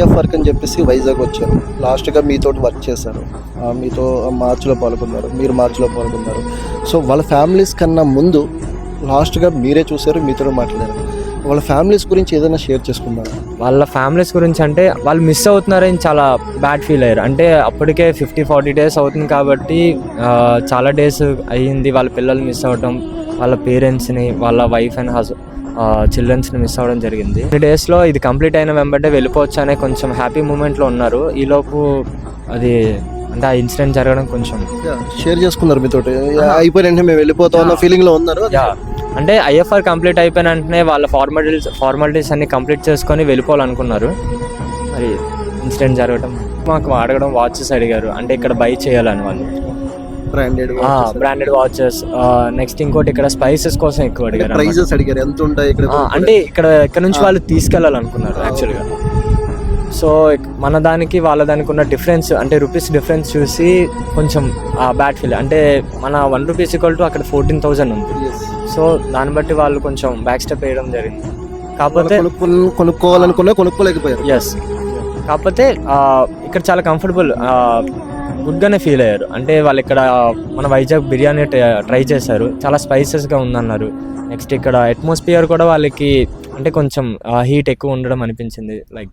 F work అని చెప్పేసి వైజాగ్ వచ్చారు. లాస్ట్గా మీతో వర్క్ చేశారు, మీతో మార్చిలో పాల్గొన్నారు, మీరు మార్చిలో పాల్గొన్నారు. సో వాళ్ళ ఫ్యామిలీస్ కన్నా ముందు లాస్ట్గా మీరే చూశారు, మీతో మాట్లాడారు. వాళ్ళ ఫ్యామిలీస్ గురించి ఏదైనా షేర్ చేసుకున్నారు? వాళ్ళ ఫ్యామిలీస్ గురించి అంటే వాళ్ళు మిస్ అవుతున్నారని చాలా బ్యాడ్ ఫీల్ అయ్యారు. అంటే అప్పటికే 50-40 డేస్ అవుతుంది కాబట్టి చాలా డేస్ అయ్యింది వాళ్ళ పిల్లలు మిస్ అవ్వటం, వాళ్ళ పేరెంట్స్ని, వాళ్ళ వైఫ్ అండ్ చిల్డ్రన్స్ని మిస్ అవ్వడం జరిగింది. 3 డేస్లో ఇది కంప్లీట్ అయిన వెంబడే వెళ్ళిపోవచ్చు అనే కొంచెం హ్యాపీ మూమెంట్లో ఉన్నారు. ఈలోపు అది అంటే ఆ ఇన్సిడెంట్ జరగడం కొంచెం షేర్ చేసుకున్నారు మీతో, అయిపోయిన మేము వెళ్ళిపోతాం అన్న ఫీలింగ్లో ఉన్నారు. అంటే ఐఎఫ్ఆర్ కంప్లీట్ అయిపోయిన వెంటనే వాళ్ళ ఫార్మాలిటీస్ అన్ని కంప్లీట్ చేసుకొని వెళ్ళిపోవాలనుకున్నారు. మరి ఇన్సిడెంట్ జరగడం, మాకు అడగడం వాచెస్ అడిగారు, అంటే ఇక్కడ బై చేయాలని వాళ్ళు బ్రాండెడ్ వాచెస్. నెక్స్ట్ ఇంకోటి ఇక్కడ స్పైసెస్ కోసం ఎక్కువ అడిగారు. ప్రైజెస్ అడిగారు, ఎంత ఉంటాయి ఇక్కడ అంటే ఇక్కడ నుంచి వాళ్ళు తీసుకెళ్ళాలనుకున్నారు యాక్చువల్గా. సో మన దానికి వాళ్ళ దానికి ఉన్న డిఫరెన్స్, అంటే రూపీస్ డిఫరెన్స్ చూసి కొంచెం బ్యాడ్ ఫీల్. అంటే మన 1 రూపీస్ ఈక్వల్ టు అక్కడ 14,000 ఉంది. సో దాన్ని బట్టి వాళ్ళు కొంచెం బ్యాక్ స్టెప్ వేయడం జరిగింది. కాకపోతే కొనుక్కోవాలనుకున్నా కొనుక్కోలేకపోయారు. ఎస్, కాకపోతే ఇక్కడ చాలా కంఫర్టబుల్, గుడ్గానే ఫీల్ అయ్యారు. అంటే వాళ్ళు ఇక్కడ మన వైజాగ్ బిర్యానీ ట్రై చేశారు, చాలా స్పైసెస్గా ఉందన్నారు. నెక్స్ట్ ఇక్కడ అట్మాస్ఫియర్ కూడా వాళ్ళకి అంటే కొంచెం హీట్ ఎక్కువ ఉండడం అనిపించింది లైక్